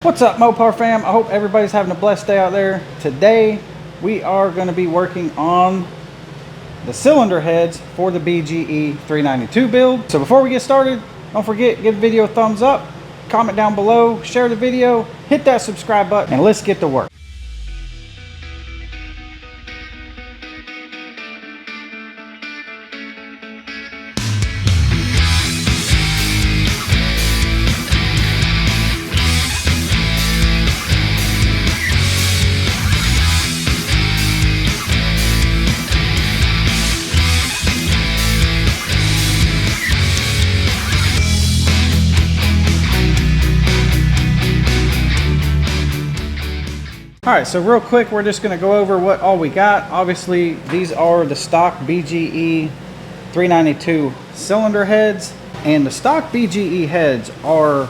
What's up, MOPAR fam? I hope everybody's having a blessed day out there. Today we are going to be working on the cylinder heads for the BGE 392 build. So before we get started, don't forget, give the video a thumbs up, comment down below, share the video, hit that subscribe button, and let's get to work. All right, so real quick, we're just gonna go over what all we got. Obviously, these are the stock BGE 392 cylinder heads, and the stock BGE heads are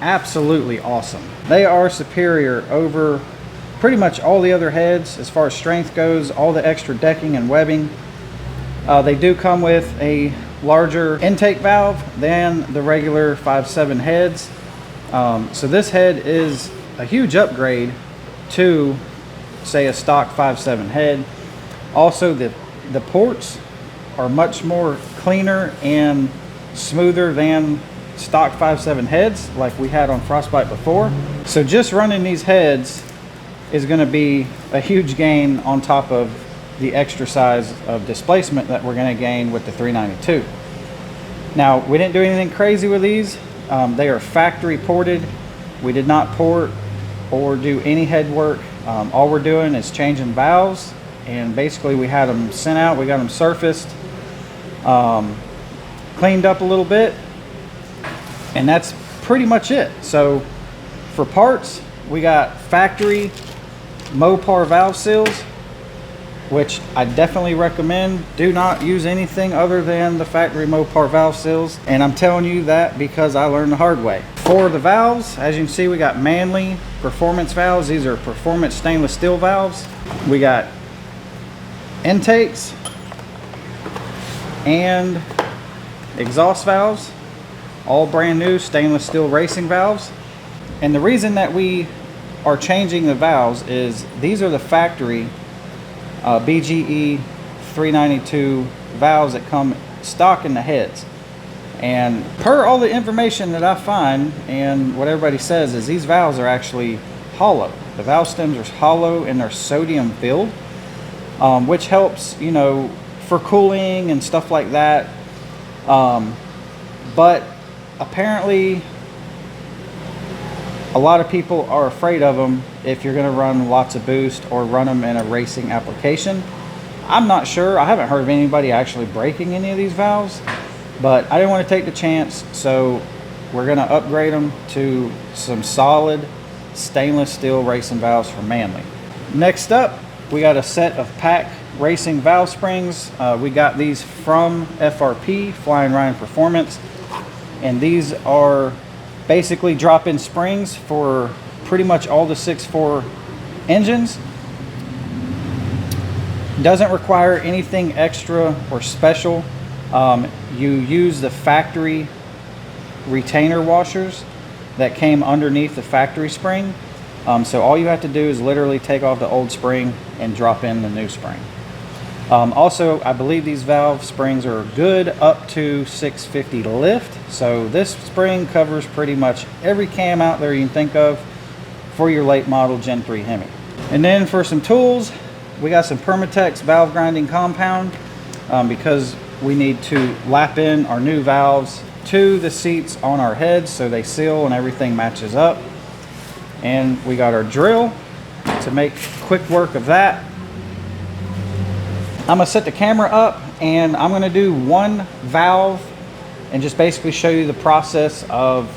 absolutely awesome. They are superior over pretty much all the other heads as far as strength goes, all the extra decking and webbing. They do come with a larger intake valve than the regular 5.7 heads. So this head is a huge upgrade to, say, a stock 5.7 head. Also, the ports are much more cleaner and smoother than stock 5.7 heads like we had on Frostbite before. So just running these heads is going to be a huge gain on top of the extra size of displacement that we're going to gain with the 392. Now, we didn't do anything crazy with these. They are factory ported. We did not port or do any head work. All we're doing is changing valves, and basically we had them sent out, we got them surfaced, cleaned up a little bit, and that's pretty much it. So for parts, we got factory MOPAR valve seals, which I definitely recommend. Do not use anything other than the factory MOPAR valve seals, and I'm telling you that because I learned the hard way. For the valves, as you can see, we got Manley performance valves. These are performance stainless steel valves. We got intakes and exhaust valves, all brand new stainless steel racing valves. And the reason that we are changing the valves is these are the factory BGE 392 valves that come stock in the heads. And per all the information that I find and what everybody says is these valves are actually hollow. The valve stems are hollow and they're sodium filled, which helps, you know, for cooling and stuff like that. But apparently a lot of people are afraid of them if you're going to run lots of boost or run them in a racing application. I'm not sure. I haven't heard of anybody actually breaking any of these valves, but I didn't want to take the chance, so we're going to upgrade them to some solid stainless steel racing valves from Manley. Next up, we got a set of PAC racing valve springs. We got these from FRP, Flying Ryan Performance, and these are basically drop-in springs for pretty much all the 6.4 engines. Doesn't require anything extra or special. You use the factory retainer washers that came underneath the factory spring. So all you have to do is literally take off the old spring and drop in the new spring. Also, I believe these valve springs are good up to 650 lift. So this spring covers pretty much every cam out there you can think of for your late model Gen 3 HEMI. And then for some tools, we got some Permatex valve grinding compound because we need to lap in our new valves to the seats on our heads so they seal and everything matches up. And we got our drill to make quick work of that. I'm gonna set the camera up and I'm gonna do one valve and just basically show you the process of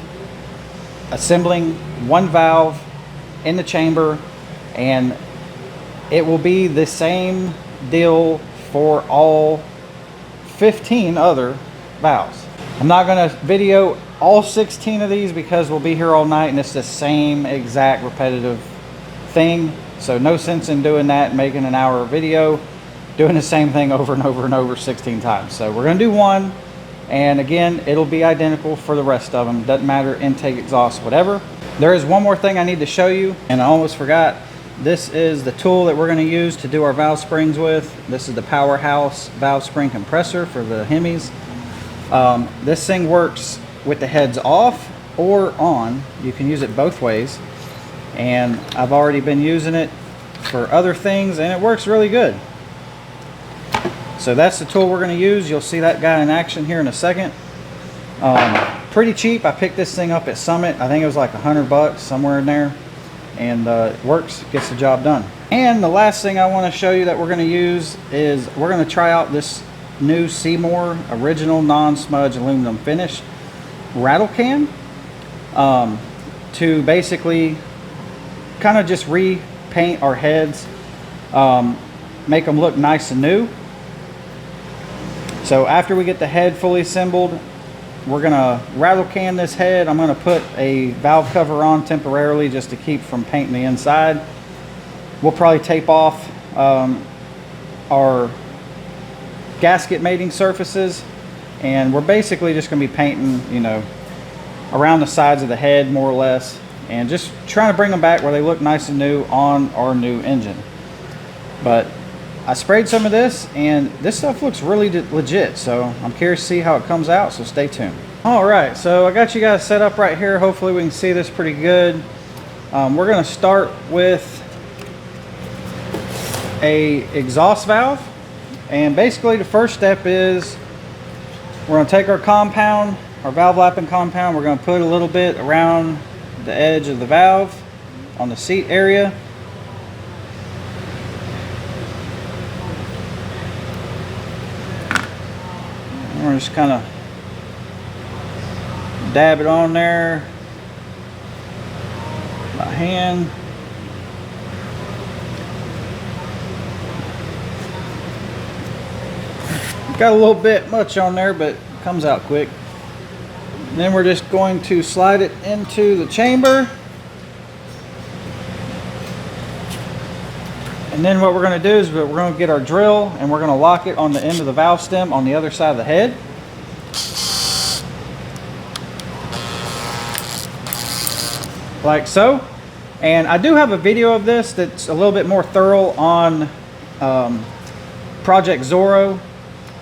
assembling one valve in the chamber, and it will be the same deal for all 15 other valves. I'm not going to video all 16 of these because we'll be here all night and it's the same exact repetitive thing. So no sense in doing that and making an hour video doing the same thing over and over and over 16 times. So we're going to do one, and again, it'll be identical for the rest of them. Doesn't matter, intake, exhaust, whatever. There is one more thing I need to show you, and I almost forgot. This is the tool that we're going to use to do our valve springs with. This is the Powerhouse valve spring compressor for the HEMIs. This thing works with the heads off or on. You can use it both ways, and I've already been using it for other things and it works really good. So that's the tool we're going to use. You'll see that guy in action here in a second. Pretty cheap. I picked this thing up at Summit. I think it was like $100 somewhere in there, and it works, gets the job done. And the last thing I want to show you that we're going to use is we're going to try out this new Seymour original non-smudge aluminum finish rattle can to basically kind of just repaint our heads, make them look nice and new. So after we get the head fully assembled, we're gonna rattle can this head. I'm gonna put a valve cover on temporarily just to keep from painting the inside. We'll probably tape off our gasket mating surfaces, and we're basically just gonna be painting, you know, around the sides of the head more or less, and just trying to bring them back where they look nice and new on our new engine. But I sprayed some of this, and this stuff looks really legit, so I'm curious to see how it comes out, so stay tuned. Alright, so I got you guys set up right here. Hopefully we can see this pretty good. We're going to start with a exhaust valve, and basically the first step is we're going to take our compound, our valve lapping compound, we're going to put a little bit around the edge of the valve on the seat area. We're just kind of dab it on there by hand. Got a little bit much on there, but it comes out quick. And then we're just going to slide it into the chamber. And then what we're going to do is we're going to get our drill and we're going to lock it on the end of the valve stem on the other side of the head. Like so. And I do have a video of this that's a little bit more thorough on Project Zorro,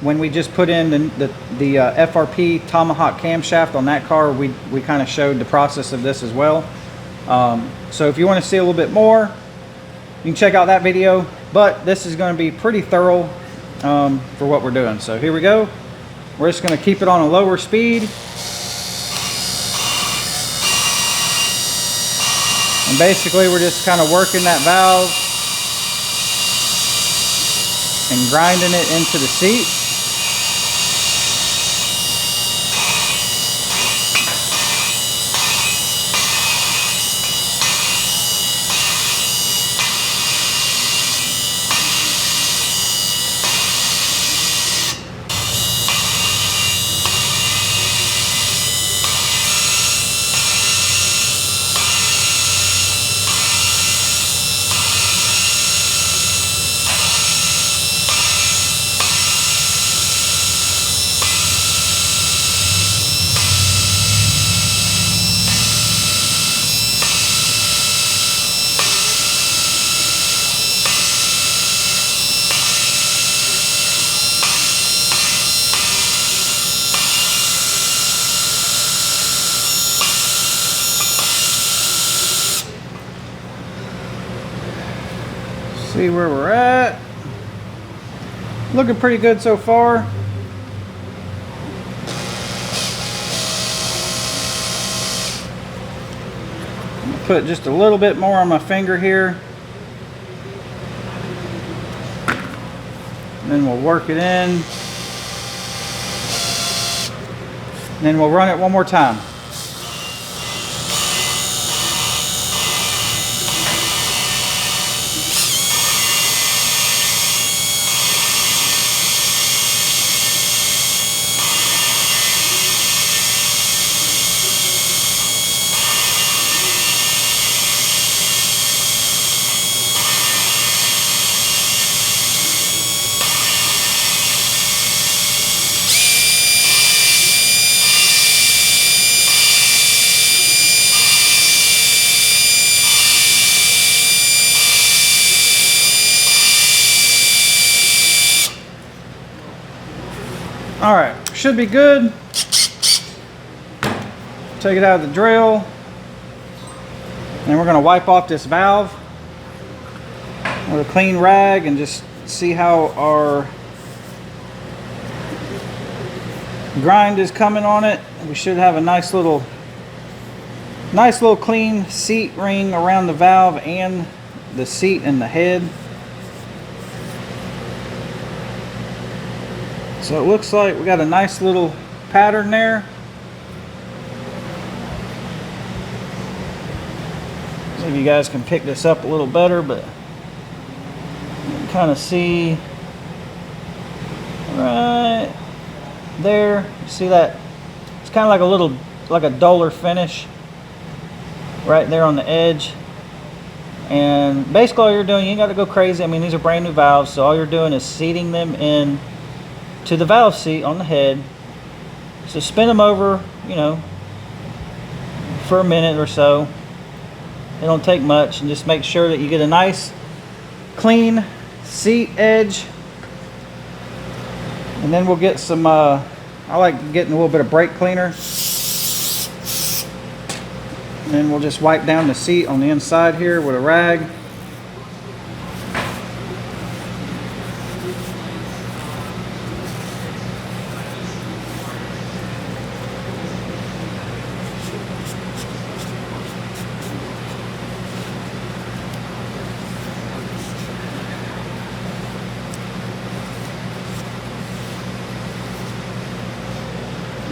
when we just put in the FRP Tomahawk camshaft on that car. We kind of showed the process of this as well. So if you want to see a little bit more, you can check out that video, but this is going to be pretty thorough for what we're doing. So here we go. We're just going to keep it on a lower speed. And basically we're just kind of working that valve and grinding it into the seat. See where we're at. Looking pretty good so far. Put just a little bit more on my finger here. And then we'll work it in. And then we'll run it one more time. All right, should be good. Take it out of the drill. And we're gonna wipe off this valve with a clean rag and just see how our grind is coming on it. We should have a nice little clean seat ring around the valve and the seat and the head. So it looks like we got a nice little pattern there. See if you guys can pick this up a little better, but you can kind of see right there. You see that? It's kind of like a duller finish right there on the edge. And basically all you're doing, you ain't got to go crazy. I mean, these are brand new valves, so all you're doing is seating them in to the valve seat on the head. So spin them over, you know, for a minute or so. It don't take much, and just make sure that you get a nice clean seat edge. And then we'll get some I like getting a little bit of brake cleaner, and then we'll just wipe down the seat on the inside here with a rag.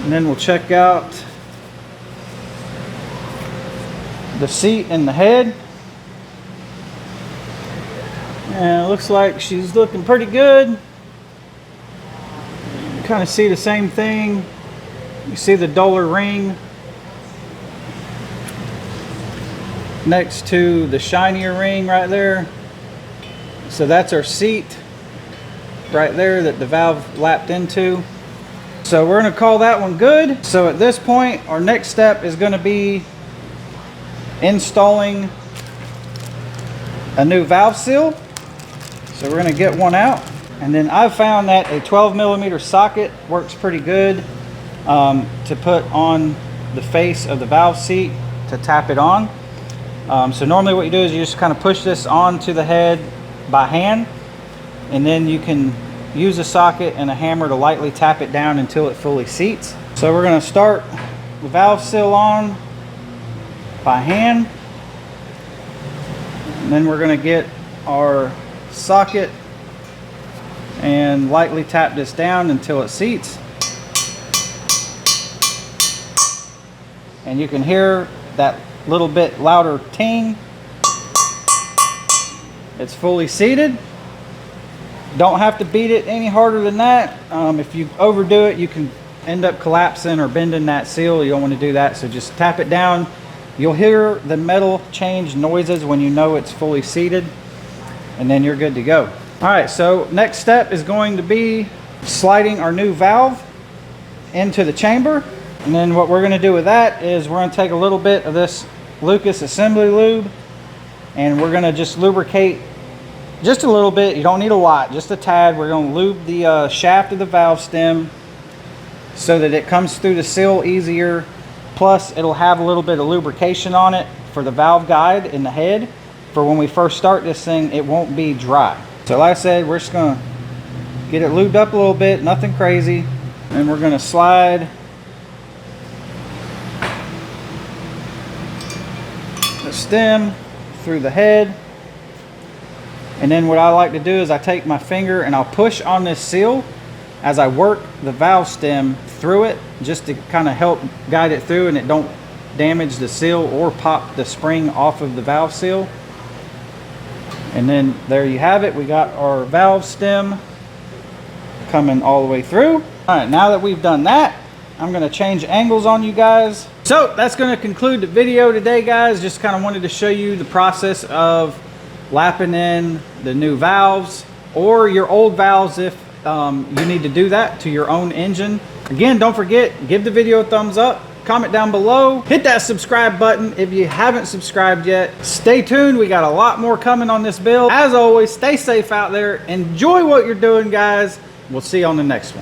And then we'll check out the seat and the head. And it looks like she's looking pretty good. You kind of see the same thing. You see the duller ring next to the shinier ring right there. So that's our seat right there that the valve lapped into. So we're going to call that one good. So at this point, our next step is going to be installing a new valve seal. So we're going to get one out. And then I've found that a 12mm socket works pretty good to put on the face of the valve seat to tap it on. So normally what you do is you just kind of push this onto the head by hand, and then you can use a socket and a hammer to lightly tap it down until it fully seats. So we're going to start the valve seal on by hand, and then we're going to get our socket and lightly tap this down until it seats. And you can hear that little bit louder ting. It's fully seated. Don't have to beat it any harder than that. If you overdo it, you can end up collapsing or bending that seal. You don't want to do that, so just tap it down. You'll hear the metal change noises when you know it's fully seated, and then you're good to go. All right, so next step is going to be sliding our new valve into the chamber. And then what we're going to do with that is we're going to take a little bit of this Lucas assembly lube, and we're going to just lubricate just a little bit. You don't need a lot, just a tad. We're going to lube the shaft of the valve stem so that it comes through the seal easier. Plus, it'll have a little bit of lubrication on it for the valve guide in the head. For when we first start this thing, it won't be dry. So like I said, we're just going to get it lubed up a little bit, nothing crazy. And we're going to slide the stem through the head. And then what I like to do is I take my finger and I'll push on this seal as I work the valve stem through it, just to kind of help guide it through and it don't damage the seal or pop the spring off of the valve seal. And then there you have it. We got our valve stem coming all the way through. All right, now that we've done that, I'm going to change angles on you guys. So that's going to conclude the video today, guys. Just kind of wanted to show you the process of lapping in the new valves or your old valves if you need to do that to your own engine. Again, don't forget, give the video a thumbs up, comment down below, hit that subscribe button if you haven't subscribed yet. Stay tuned, we got a lot more coming on this build. As always, stay safe out there, enjoy what you're doing, guys. We'll see you on the next one.